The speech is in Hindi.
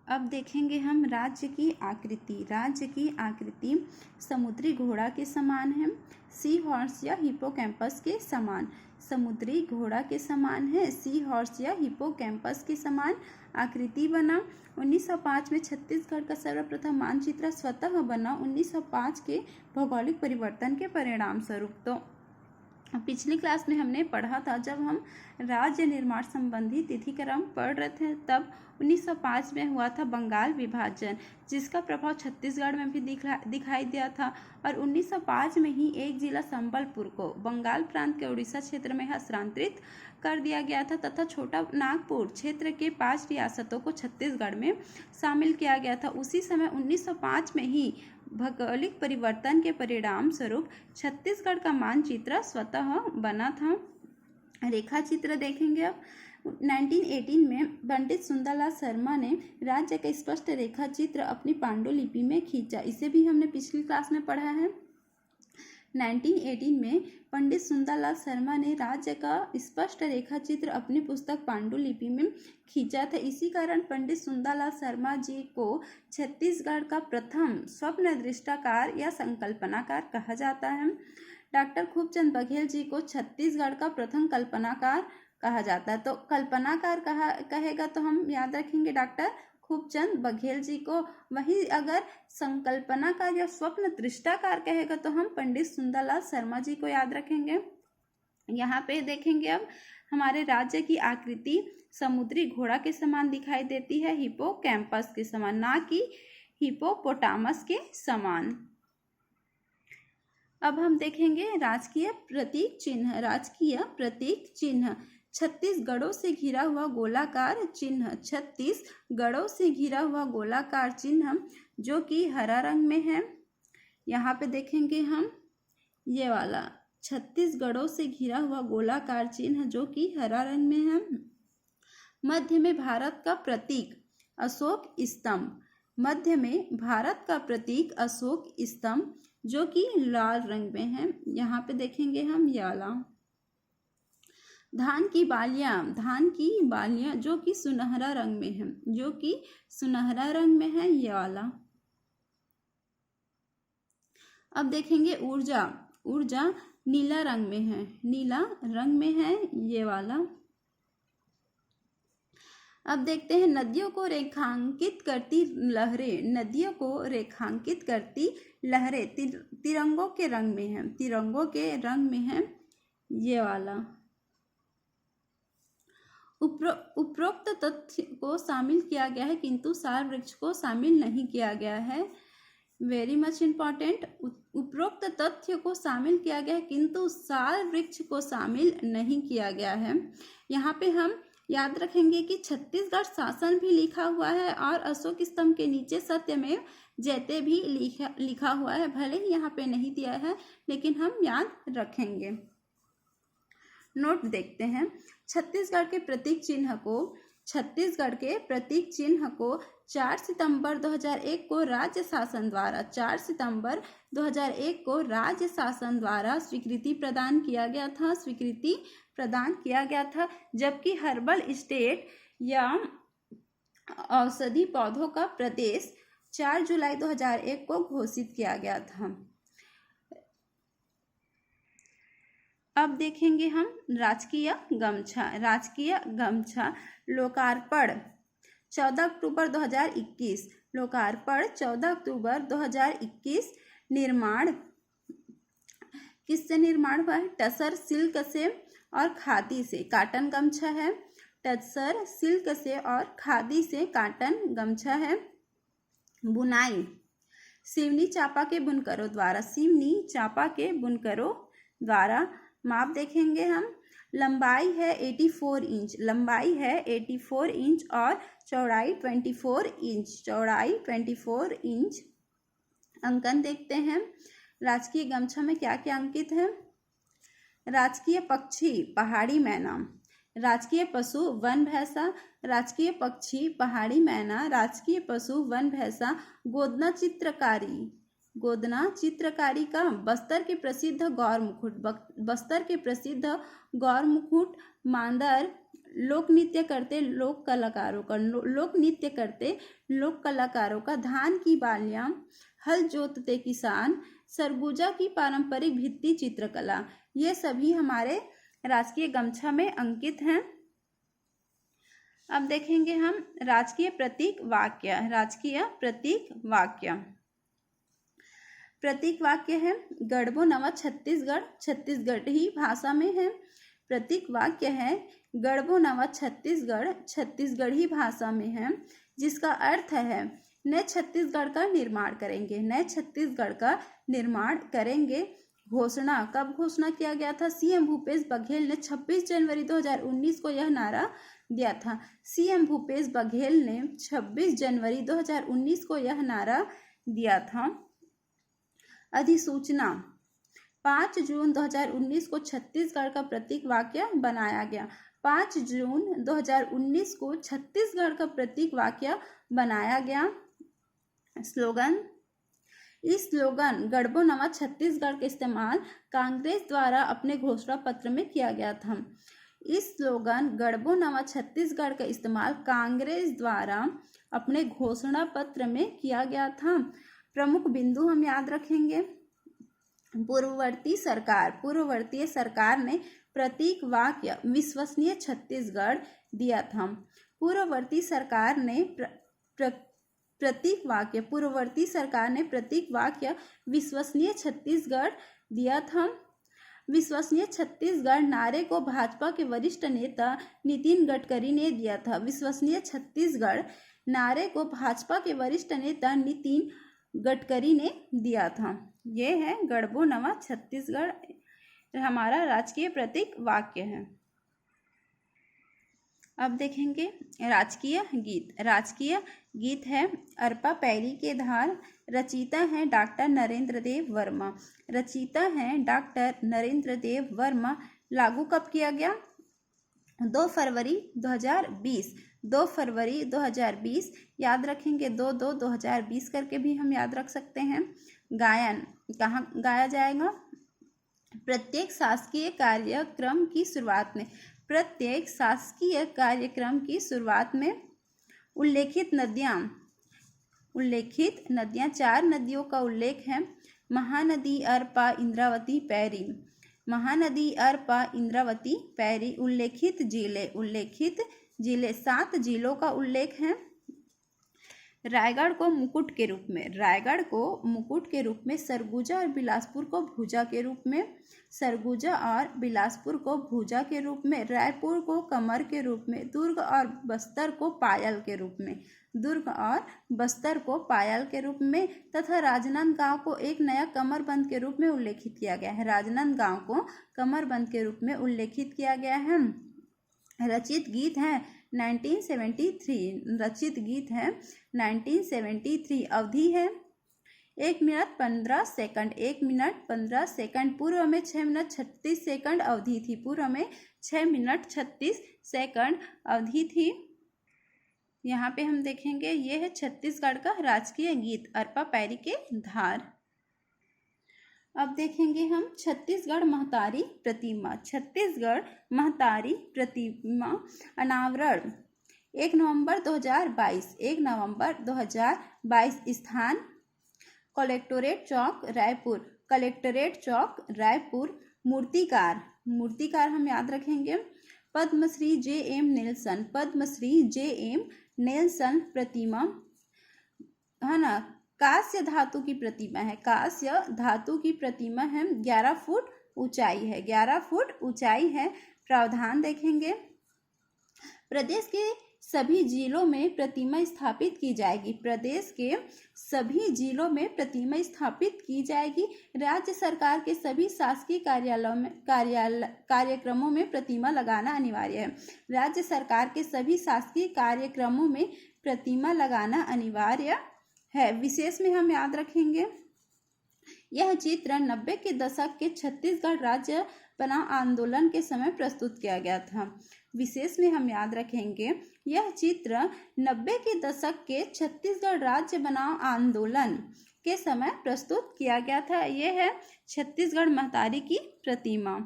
अब देखेंगे हम राज्य की आकृति। राज्य की आकृति समुद्री घोड़ा के समान है, सी हॉर्स या हिपोकैम्पस के समान। समुद्री घोड़ा के समान है, सी हॉर्स या हिपोकैम्पस के समान आकृति बना। 1905 में छत्तीसगढ़ का सर्वप्रथम मानचित्र स्वतः बना 1905 के भौगोलिक परिवर्तन के परिणाम स्वरूप। तो पिछली क्लास में हमने पढ़ा था, जब हम राज्य निर्माण संबंधी तिथिक्रम पढ़ रहे थे, तब 1905 में हुआ था बंगाल विभाजन, जिसका प्रभाव छत्तीसगढ़ में भी दिखाई दिया था। और 1905 में ही एक जिला संबलपुर को बंगाल प्रांत के उड़ीसा क्षेत्र में हस्तांतरित कर दिया गया था तथा छोटा नागपुर क्षेत्र के 5 रियासतों को छत्तीसगढ़ में शामिल किया गया था। उसी समय 1905 में ही भौगोलिक परिवर्तन के परिणाम स्वरूप छत्तीसगढ़ का मानचित्र स्वतः बना था। रेखा चित्र देखेंगे अब। 1918 में पंडित सुंदरलाल शर्मा ने राज्य का स्पष्ट रेखा चित्र अपनी पांडुलिपि में खींचा। इसे भी हमने पिछली क्लास में पढ़ा है। 1918 में पंडित सुंदरलाल शर्मा ने राज्य का स्पष्ट रेखा चित्र अपनी पुस्तक पांडुलिपि में खींचा था। इसी कारण पंडित सुंदरलाल शर्मा जी को छत्तीसगढ़ का प्रथम स्वप्न दृष्टाकार या संकल्पनाकार कहा जाता है। डॉक्टर खूबचंद बघेल जी को छत्तीसगढ़ का प्रथम कल्पनाकार कहा जाता है। तो कल्पनाकार कहेगा तो हम याद रखेंगे डॉक्टर खूबचंद बघेल जी को, वहीं अगर संकल्पनाकार या स्वप्न दृष्टाकार कहेगा तो हम पंडित सुंदरलाल शर्मा जी को याद रखेंगे। यहाँ पे देखेंगे अब हमारे राज्य की आकृति समुद्री घोड़ा के समान दिखाई देती है, हिपोकैम्पस के समान, ना कि हिपोपोटामस के समान। अब हम देखेंगे राजकीय प्रतीक चिन्ह। राजकीय प्रतीक चिन्ह 36 गढ़ों से घिरा हुआ गोलाकार चिन्ह। 36 गढ़ों से घिरा हुआ गोलाकार चिन्ह जो कि हरा रंग में है। यहाँ पे देखेंगे हम ये वाला 36 गढ़ों से घिरा हुआ गोलाकार चिन्ह जो कि हरा रंग में है। मध्य में भारत का प्रतीक अशोक स्तंभ। मध्य में भारत का प्रतीक अशोक स्तंभ जो कि लाल रंग में है। यहाँ पे देखेंगे हम ये वाला धान की बालियां जो कि सुनहरा रंग में है, जो कि सुनहरा रंग में है ये वाला। अब देखेंगे ऊर्जा नीला रंग में है, नीला रंग में है ये वाला। अब देखते हैं नदियों को रेखांकित करती लहरें। नदियों को रेखांकित करती लहरें तिरंगों के रंग में है, तिरंगों के रंग में है ये वाला। उपरोक्त तथ्य को शामिल किया गया है किंतु सार वृक्ष को शामिल नहीं किया गया है। Very much important. उपरोक्त तथ्य को शामिल किया गया है किंतु सार वृक्ष को शामिल नहीं किया गया है। यहाँ पे हम याद रखेंगे कि छत्तीसगढ़ शासन भी लिखा हुआ है और अशोक स्तंभ के नीचे सत्यमेव जयते भी लिखा हुआ है। भले ही यहाँ पे नहीं दिया है लेकिन हम याद रखेंगे। नोट देखते हैं। छत्तीसगढ़ के प्रतीक चिन्ह को 4 सितंबर 2001 को राज्य शासन द्वारा 4 सितंबर 2001 को राज्य शासन द्वारा स्वीकृति प्रदान किया गया था, जबकि हर्बल स्टेट या औषधि पौधों का प्रदेश 4 जुलाई 2001 को घोषित किया गया था। अब देखेंगे हम राजकीय गमछा लोकार्पण 14 अक्टूबर 2021। लोकार्पण 14 अक्टूबर 2021। निर्माण किससे निर्माण हुआ है? टसर सिल्क से और खादी से। काटन गमछा है, टसर सिल्क से और खादी से काटन गमछा है। बुनाई सिवनी चांपा के बुनकरों द्वारा। माप देखेंगे हम। लंबाई है 84 इंच और चौड़ाई 24 इंच। अंकन देखते हैं। राजकीय गमछा में क्या क्या अंकित है? राजकीय पक्षी पहाड़ी मैना, राजकीय पशु वन भैंसा, राजकीय पक्षी पहाड़ी मैना, राजकीय पशु वन भैंसा। गोदना चित्रकारी का बस्तर के प्रसिद्ध गौर मुकुट, मांदर लोक नृत्य करते लोक कलाकारों का धान की बालियां, हल जोतते किसान, सरगुजा की पारंपरिक भित्ति चित्रकला, ये सभी हमारे राजकीय गमछा में अंकित हैं। अब देखेंगे हम राजकीय प्रतीक वाक्य। प्रतीक वाक्य है गढ़बो नवा छत्तीसगढ़, छत्तीसगढ़ी भाषा में है। प्रतीक वाक्य है गढ़बो नवा छत्तीसगढ़, छत्तीसगढ़ी भाषा में है, जिसका अर्थ है नए छत्तीसगढ़ का निर्माण करेंगे, नए छत्तीसगढ़ का निर्माण करेंगे। घोषणा, कब घोषणा किया गया था? सीएम भूपेश बघेल ने 26 जनवरी 2019 को यह नारा दिया था। सीएम भूपेश बघेल ने 26 जनवरी 2019 को यह नारा दिया था। अधिसूचना 5 जून 2019 को छत्तीसगढ़ का प्रतीक वाक्य बनाया गया। 5 जून 2019 को छत्तीसगढ़ का प्रतीक वाक्य बनाया गया। स्लोगन, इस स्लोगन गढ़बो नवा छत्तीसगढ़ का इस्तेमाल कांग्रेस द्वारा अपने घोषणा पत्र में किया गया था। इस स्लोगन गढ़बो नवा छत्तीसगढ़ का इस्तेमाल कांग्रेस द्वारा अपने घोषणा पत्र में किया गया था। प्रमुख बिंदु हम याद रखेंगे। पूर्ववर्ती सरकार ने प्रतीक वाक्य विश्वसनीय छत्तीसगढ़ दिया था। पूर्ववर्ती सरकार ने प्रतीक वाक्य विश्वसनीय छत्तीसगढ़ दिया था। विश्वसनीय छत्तीसगढ़ नारे को भाजपा के वरिष्ठ नेता नितिन गडकरी ने दिया था। विश्वसनीय छत्तीसगढ़ नारे को भाजपा के वरिष्ठ नेता नितिन गडकरी ने दिया था। ये है गढ़बो नवा छत्तीसगढ़, हमारा राजकीय प्रतीक वाक्य है। अब देखेंगे राजकीय गीत है अरपा पैरी के धार। रचयिता हैं डॉक्टर नरेंद्र देव वर्मा। लागू कब किया गया? 2 फरवरी 2020। याद रखेंगे 2/2/2020 करके भी हम याद रख सकते हैं। गायन कहाँ गाया जाएगा? प्रत्येक शासकीय कार्यक्रम की शुरुआत में उल्लेखित नदियाँ 4 नदियों का उल्लेख है। महानदी, अरपा, इंद्रावती, पैरी। उल्लेखित जिले 7 जिलों का उल्लेख है। रायगढ़ को मुकुट के रूप में, सरगुजा और बिलासपुर को भुजा के रूप में, रायपुर को कमर के रूप में, दुर्ग और बस्तर को पायल के रूप में तथा राजनांदगांव को एक नया कमरबंद के रूप में उल्लेखित किया गया है। राजनांदगांव को कमरबंद के रूप में उल्लेखित किया गया है। रचित गीत है 1973। अवधि है 1 मिनट 15 सेकंड। पूर्व में 6 मिनट 36 सेकंड अवधि थी। अवधि थी। यहाँ पे हम देखेंगे ये है छत्तीसगढ़ का राजकीय गीत अरपा पैरी के धार। अब देखेंगे हम छत्तीसगढ़ महतारी प्रतिमा अनावरण 1 नवंबर 2022। स्थान कलेक्टोरेट चौक रायपुर। मूर्तिकार हम याद रखेंगे पद्मश्री जे.एम. नेल्सन प्रतिमा है ना। कांस्य धातु की प्रतिमा है। 11 फुट ऊंचाई है। प्रावधान देखेंगे प्रदेश के सभी जिलों में प्रतिमा स्थापित की जाएगी। राज्य सरकार के सभी शासकीय कार्यक्रमों में प्रतिमा लगाना अनिवार्य है। विशेष में हम याद रखेंगे यह चित्र 90 के दशक के छत्तीसगढ़ राज्य बनाओ आंदोलन के समय प्रस्तुत किया गया था। विशेष में हम याद रखेंगे यह चित्र 90 के दशक के छत्तीसगढ़ राज्य बनाओ आंदोलन के समय प्रस्तुत किया गया था। यह है छत्तीसगढ़ महतारी की प्रतिमा।